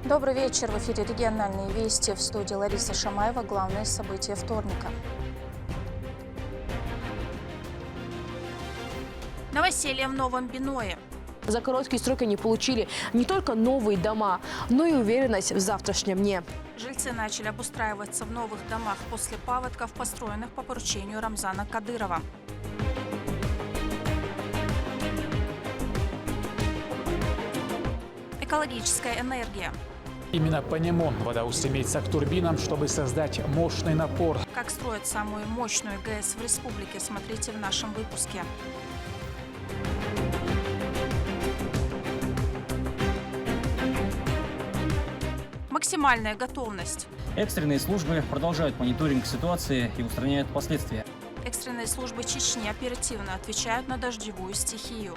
Добрый вечер. В эфире региональные вести. В студии Лариса Шамаева. Главные события вторника. Новоселье в Новом Биное. За короткий срок они получили не только новые дома, но и уверенность в завтрашнем дне. Жильцы начали обустраиваться в новых домах после паводков, построенных по поручению Рамзана Кадырова. Экологическая энергия. Именно по нему вода устремится к турбинам, чтобы создать мощный напор. Как строят самую мощную ГЭС в республике, смотрите в нашем выпуске. Максимальная готовность. Экстренные службы продолжают мониторинг ситуации и устраняют последствия. Экстренные службы Чечни оперативно отвечают на дождевую стихию.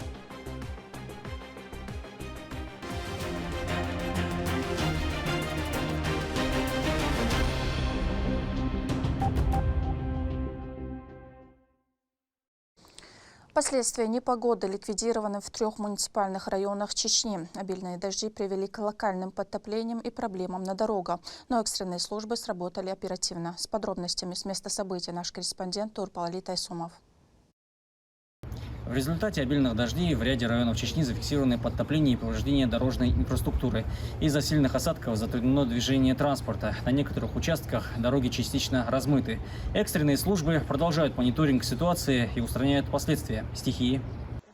Последствия непогоды ликвидированы в 3 муниципальных районах Чечни. Обильные дожди привели к локальным подтоплениям и проблемам на дорогах, но экстренные службы сработали оперативно. С подробностями с места событий наш корреспондент Турпал-Али Тайсумов. В результате обильных дождей в ряде районов Чечни зафиксированы подтопления и повреждения дорожной инфраструктуры. Из-за сильных осадков затруднено движение транспорта. На некоторых участках дороги частично размыты. Экстренные службы продолжают мониторинг ситуации и устраняют последствия стихии.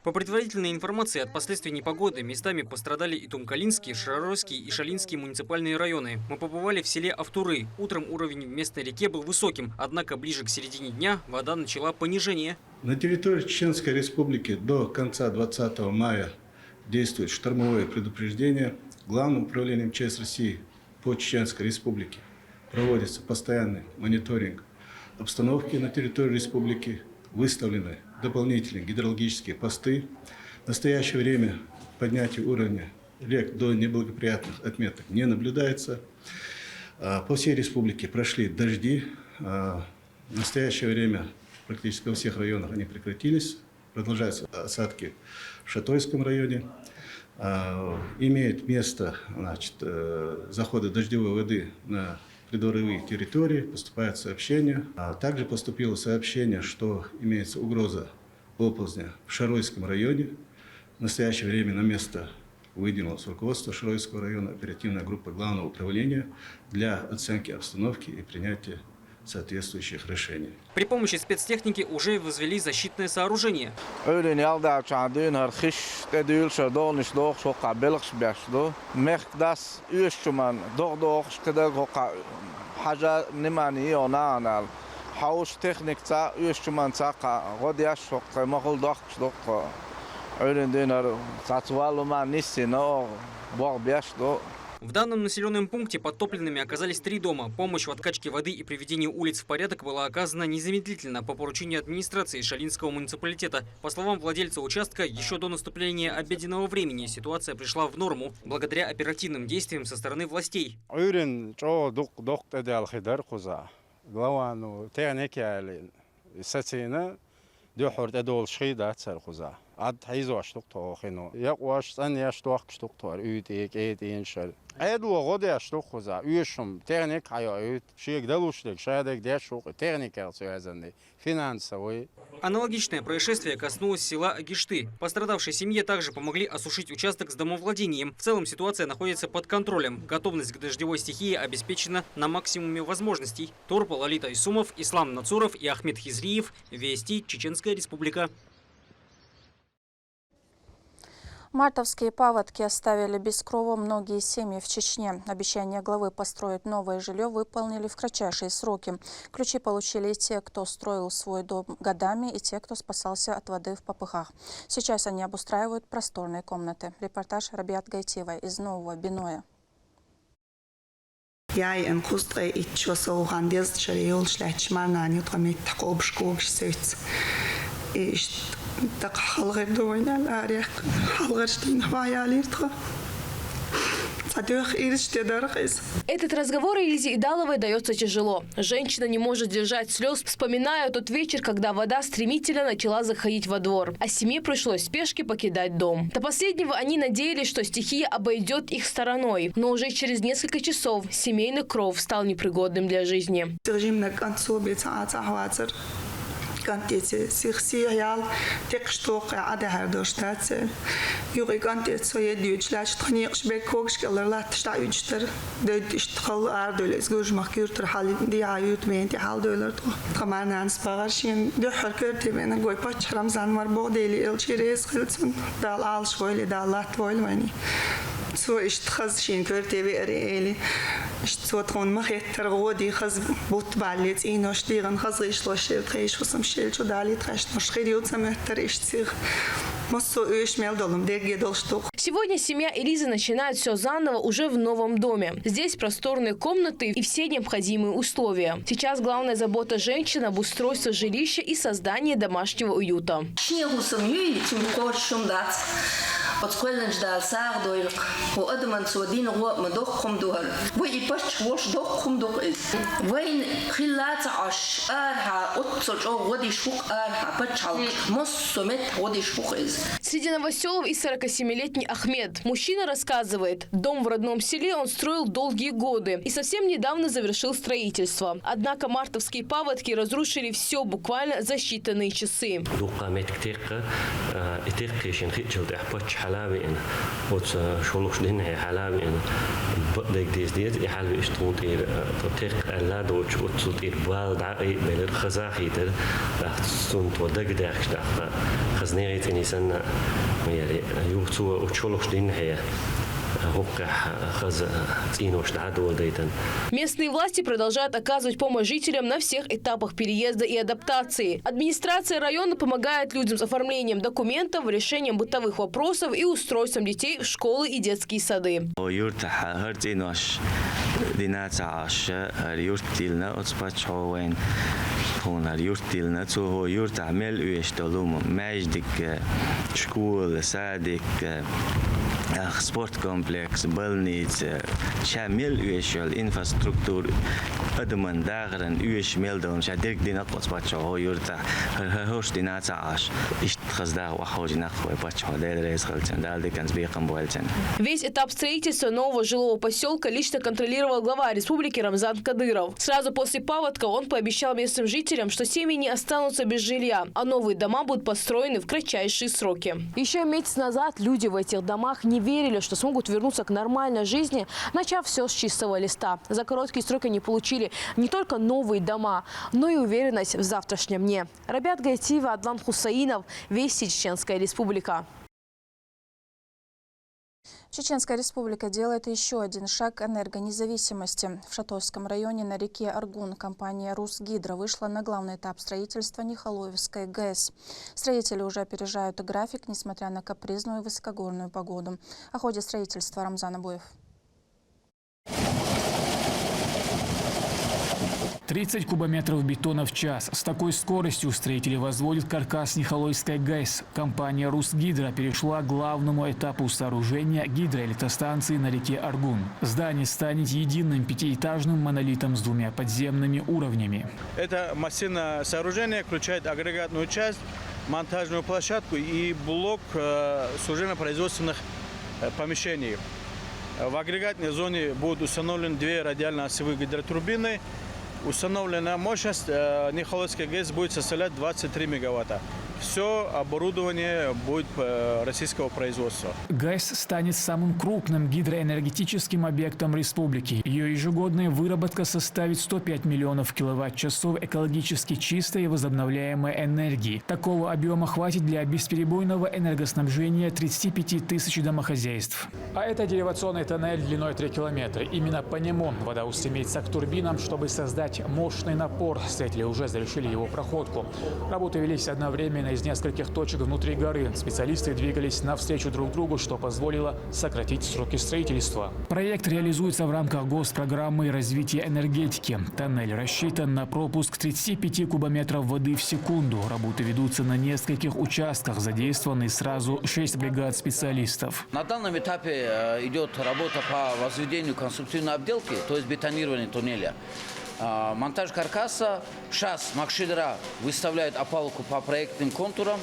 По предварительной информации, от последствий непогоды местами пострадали и Тумкалинский, Шароройский и Шалинский муниципальные районы. Мы побывали в селе Автуры. Утром уровень в местной реке был высоким, однако ближе к середине дня вода начала понижение. На территории Чеченской Республики до конца 20 мая действует штормовое предупреждение. Главным управлением МЧС России по Чеченской Республике проводится постоянный мониторинг обстановки на территории республики. Выставлены дополнительные гидрологические посты. В настоящее время поднятие уровня рек до неблагоприятных отметок не наблюдается. По всей республике прошли дожди. В настоящее время практически во всех районах они прекратились. Продолжаются осадки в Шатойском районе. Имеет место заходы дождевой воды на придворовые территории, поступают сообщения. Также поступило сообщение, что имеется угроза оползня в Шаройском районе. В настоящее время на место выдвинулось руководство Шаройского района, оперативная группа Главного управления для оценки обстановки и принятия соответствующих решений. При помощи спецтехники уже возвели защитное сооружение. В данном населенном пункте подтопленными оказались 3 дома. Помощь в откачке воды и приведении улиц в порядок была оказана незамедлительно по поручению администрации Шалинского муниципалитета. По словам владельца участка, еще до наступления обеденного времени ситуация пришла в норму благодаря оперативным действиям со стороны властей. Аналогичное происшествие коснулось села Агишты. Пострадавшей семье также помогли осушить участок с домовладением. В целом ситуация находится под контролем. Готовность к дождевой стихии обеспечена на максимуме возможностей. Турпал-Али Тайсумов, Ислам Нацуров и Ахмед Хизриев. Вести, Чеченская Республика. Мартовские паводки оставили без крова многие семьи в Чечне. Обещание главы построить новое жилье выполнили в кратчайшие сроки. Ключи получили и те, кто строил свой дом годами, и те, кто спасался от воды в попыхах. Сейчас они обустраивают просторные комнаты. Репортаж Рабиат Гайтиевой из Нового Биноя. Так халгыр дуйнан аряк халгыр штин хваялиртха Адюх ириште дорогис. Этот разговор Элизе Идаловой дается тяжело. Женщина не может держать слез, вспоминая тот вечер, когда вода стремительно начала заходить во двор, а семье пришлось в спешке покидать дом. До последнего они надеялись, что стихия обойдет их стороной, но уже через несколько часов семейный кров стал непригодным для жизни. كانت سيخسي عيال تقشتوق عادة هردوشتات يوغي كانت سوية ديوشلاش تخنيقش بيكوكش كالر لا تشتع يجتر ديد اشتخل عردو لإزجوج مخير ترحال دي عيوت بين تي حال دولار كمان نانس باغرشين دو حركر تبين قوي باتش رمزان مربوع ديلي إلشي ريس خلصن دال عال شويلي دال لات ويل واني سو اشتخز شين كرتي بيري سو تون مخيتر غودي خز بوت باليت إينوش ديغن خز غيشلوش تخيش وسم شيل شو دالي تخيش نشخيريوت سمهتر إشتسيغ Сегодня семья Элизы начинает все заново уже в новом доме. Здесь просторные комнаты и все необходимые условия. Сейчас главная забота женщин об устройстве жилища и создании домашнего уюта. Подскольно ждал сар дойлк, у адаман суадин руа мадохом дуал. Вы и паш вош дохом дуал. Вайн хиллата аш арха отцож о води шук арха пачал. Мос сумет води шук из. Среди новоселов и 47-летний Ахмед. Мужчина рассказывает, дом в родном селе он строил долгие годы и совсем недавно завершил строительство. Однако мартовские паводки разрушили все буквально за считанные часы. حلاوي إن وتشولوش دينها حلاوي إن بدك ديز يحلو إشتوتير تطيق اللاد وتشوتير بالد عقيق بين الخزاخي تر سنت ودك داكش داخل خزنيري تاني سنة يعني يوتو وتشولوش دينها Местные власти продолжают оказывать помощь жителям на всех этапах переезда и адаптации. Администрация района помогает людям с оформлением документов, решением бытовых вопросов и устройством детей в школы и детские сады. هنا يرتيلنا تو يرتعمل ويشتغلوا ماجدك شكول سادك سبورت كومبلكس بلنيت شامل ويشال انفراستراكتور أدمن داغرن ويش ميلدون شاديك دينا قص باتشو يرتع هوش دينا تعاش اشتخزدا وحوجنا خوي باتشو دايريس خلتن دالدي كان سبيقن بوالتن. Весь этап строительства нового жилого поселка лично контролировал глава республики Рамзан Кадыров. Сразу после паводка он пообещал местным жителям, что семьи не останутся без жилья, а новые дома будут построены в кратчайшие сроки. Еще месяц назад люди в этих домах не верили, что смогут вернуться к нормальной жизни, начав все с чистого листа. За короткий срок они получили не только новые дома, но и уверенность в завтрашнем дне. Рабят Гайтиева, Адлан Хусаинов, Вести, Чеченская Республика. Чеченская Республика делает еще один шаг к энергонезависимости. В Шатовском районе на реке Аргун компания «Русгидро» вышла на главный этап строительства Нихоловской ГЭС. Строители уже опережают график, несмотря на капризную и высокогорную погоду. О ходе строительства Рамзан Абуев. 30 кубометров бетона в час. С такой скоростью строители возводят каркас Нихолойской ГЭС. Компания «Русгидро» перешла к главному этапу сооружения гидроэлектростанции на реке Аргун. Здание станет единым пятиэтажным монолитом с двумя подземными уровнями. Это массивное сооружение включает агрегатную часть, монтажную площадку и блок служебно-производственных помещений. В агрегатной зоне будут установлены 2 радиально-осевые гидротурбины. Установленная мощность Нихолойской ГЭС будет составлять 23 мегаватта. Все оборудование будет российского производства. ГЭС станет самым крупным гидроэнергетическим объектом республики. Ее ежегодная выработка составит 105 миллионов киловатт-часов экологически чистой и возобновляемой энергии. Такого объема хватит для бесперебойного энергоснабжения 35 тысяч домохозяйств. А это деривационный тоннель длиной 3 километра. Именно по нему вода устремится к турбинам, чтобы создать мощный напор. Строители уже завершили его проходку. Работы велись одновременно построена из нескольких точек внутри горы. Специалисты двигались навстречу друг другу, что позволило сократить сроки строительства. Проект реализуется в рамках госпрограммы развития энергетики. Тоннель рассчитан на пропуск 35 кубометров воды в секунду. Работы ведутся на нескольких участках, задействованы сразу 6 бригад специалистов. На данном этапе идет работа по возведению конструктивной обделки, то есть бетонирование туннеля. Монтаж каркаса. Сейчас Макшидра выставляет опалубку по проектным контурам.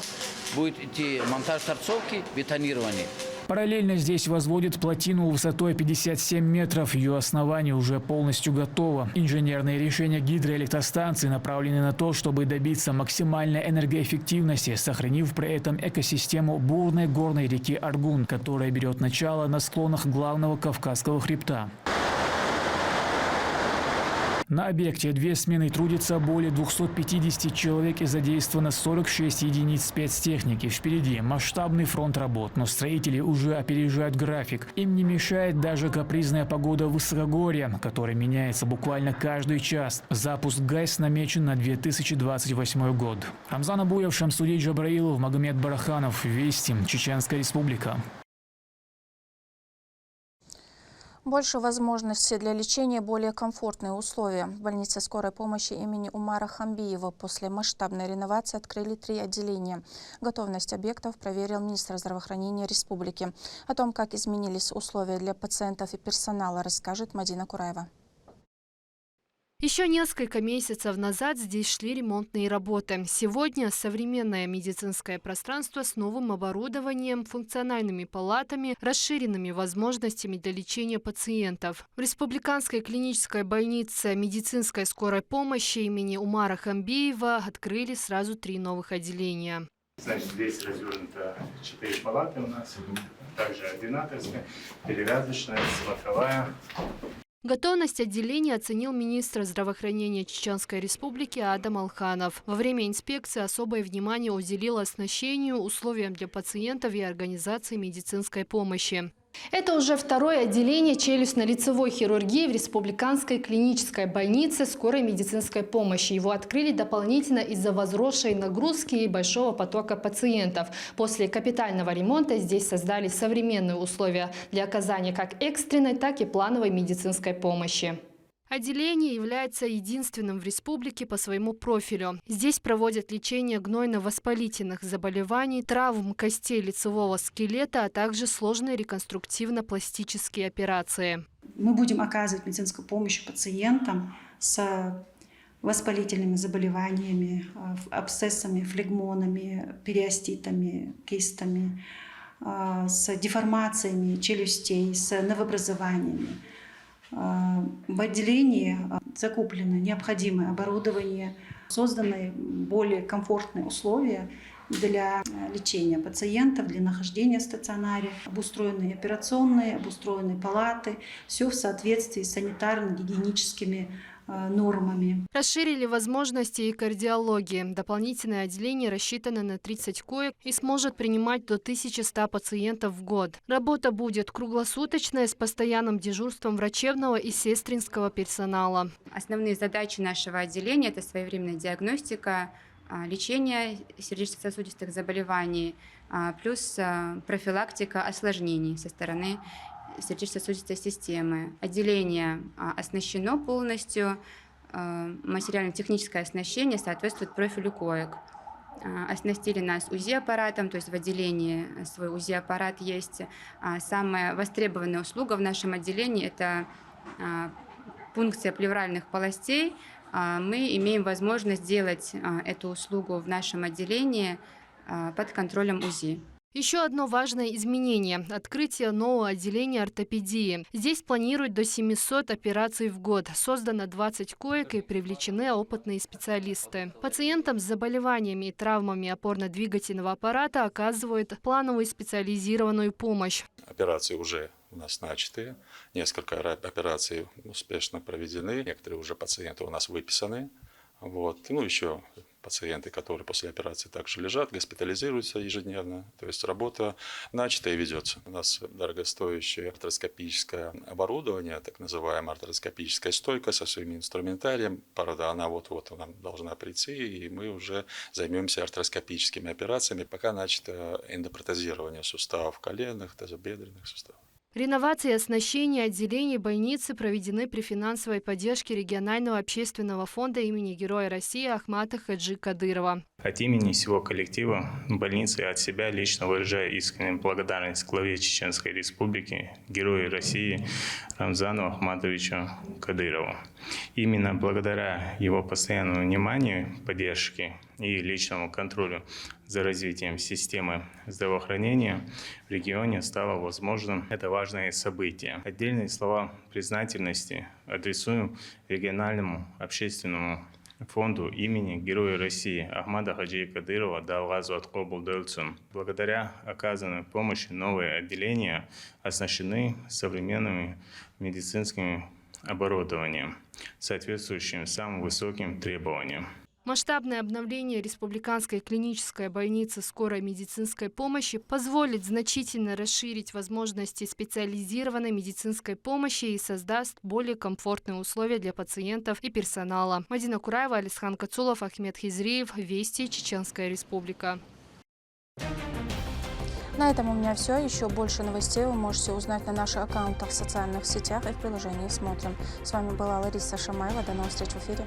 Будет идти монтаж торцовки, бетонирование. Параллельно здесь возводят плотину высотой 57 метров. Ее основание уже полностью готово. Инженерные решения гидроэлектростанции направлены на то, чтобы добиться максимальной энергоэффективности, сохранив при этом экосистему бурной горной реки Аргун, которая берет начало на склонах главного Кавказского хребта. На объекте 2 смены трудится более 250 человек и задействовано 46 единиц спецтехники. Впереди масштабный фронт работ, но строители уже опережают график. Им не мешает даже капризная погода высокогорья, которая меняется буквально каждый час. Запуск ГАЭС намечен на 2028 год. Рамзан Абуев, Шамсудин Джабраилов, Магомед Бараханов. Вести. Чеченская Республика. Больше возможностей для лечения, более комфортные условия. В больнице скорой помощи имени Умара Хамбиева после масштабной реновации открыли 3 отделения. Готовность объектов проверил министр здравоохранения республики. О том, как изменились условия для пациентов и персонала, расскажет Мадина Кураева. Еще несколько месяцев назад здесь шли ремонтные работы. Сегодня современное медицинское пространство с новым оборудованием, функциональными палатами, расширенными возможностями для лечения пациентов. В Республиканской клинической больнице медицинской скорой помощи имени Умара Хамбиева открыли сразу 3 новых отделения. Значит, здесь развернуто 4 палаты у нас, также ординаторская, перевязочная, смотровая. Готовность отделения оценил министр здравоохранения Чеченской Республики Адам Алханов. Во время инспекции особое внимание уделил оснащению, условиям для пациентов и организации медицинской помощи. Это уже 2-е отделение челюстно-лицевой хирургии в Республиканской клинической больнице скорой медицинской помощи. Его открыли дополнительно из-за возросшей нагрузки и большого потока пациентов. После капитального ремонта здесь создали современные условия для оказания как экстренной, так и плановой медицинской помощи. Отделение является единственным в республике по своему профилю. Здесь проводят лечение гнойно-воспалительных заболеваний, травм костей лицевого скелета, а также сложные реконструктивно-пластические операции. Мы будем оказывать медицинскую помощь пациентам с воспалительными заболеваниями, абсцессами, флегмонами, периоститами, кистами, с деформациями челюстей, с новообразованиями. В отделении закуплено необходимое оборудование, созданы более комфортные условия для лечения пациентов, для нахождения в стационаре, обустроенные операционные, обустроенные палаты, все в соответствии с санитарно-гигиеническими нормами. Расширили возможности и кардиологии. Дополнительное отделение рассчитано на 30 коек и сможет принимать до 1100 пациентов в год. Работа будет круглосуточная с постоянным дежурством врачебного и сестринского персонала. Основные задачи нашего отделения – это своевременная диагностика, лечение сердечно-сосудистых заболеваний, плюс профилактика осложнений со стороны сердечно-сосудистой системы. Отделение оснащено полностью, материально-техническое оснащение соответствует профилю коек. Оснастили нас УЗИ-аппаратом, то есть в отделении свой УЗИ-аппарат есть. Самая востребованная услуга в нашем отделении – это пункция плевральных полостей. Мы имеем возможность делать эту услугу в нашем отделении под контролем УЗИ. Еще одно важное изменение – открытие нового отделения ортопедии. Здесь планируют до 700 операций в год. Создано 20 коек и привлечены опытные специалисты. Пациентам с заболеваниями и травмами опорно-двигательного аппарата оказывают плановую специализированную помощь. Операции уже у нас начаты. Несколько операций успешно проведены. Некоторые уже пациенты у нас выписаны. Еще пациенты, которые после операции также лежат, госпитализируются ежедневно. То есть работа начата и ведется. У нас дорогостоящее артроскопическое оборудование, так называемая артроскопическая стойка со своим инструментарием. Правда, она вот-вот нам должна прийти, и мы уже займемся артроскопическими операциями, пока начато эндопротезирование суставов коленных, тазобедренных суставов. Реновация и оснащение отделений больницы проведены при финансовой поддержке регионального общественного фонда имени Героя России Ахмата Хаджи Кадырова. От имени всего коллектива больницы и от себя лично выражаю искреннюю благодарность главе Чеченской Республики, Герою России Рамзану Ахматовичу Кадырову. Именно благодаря его постоянному вниманию, поддержке и личному контролю за развитием системы здравоохранения в регионе стало возможным это важное событие. Отдельные слова признательности адресуем региональному общественному фонду имени Героя России Ахмада Хаджи Кадырова Далгазу Аткобул Дөлцун. Благодаря оказанной помощи новые отделения оснащены современными медицинским оборудованием, соответствующим самым высоким требованиям. Масштабное обновление Республиканской клинической больницы скорой медицинской помощи позволит значительно расширить возможности специализированной медицинской помощи и создаст более комфортные условия для пациентов и персонала. Мадина Кураева, Алисхан Кацулов, Ахмед Хизриев. Вести, Чеченская Республика. На этом у меня все. Еще больше новостей вы можете узнать на наших аккаунтах в социальных сетях и в приложении «Смотрим». С вами была Лариса Шамаева. До новых встреч в эфире.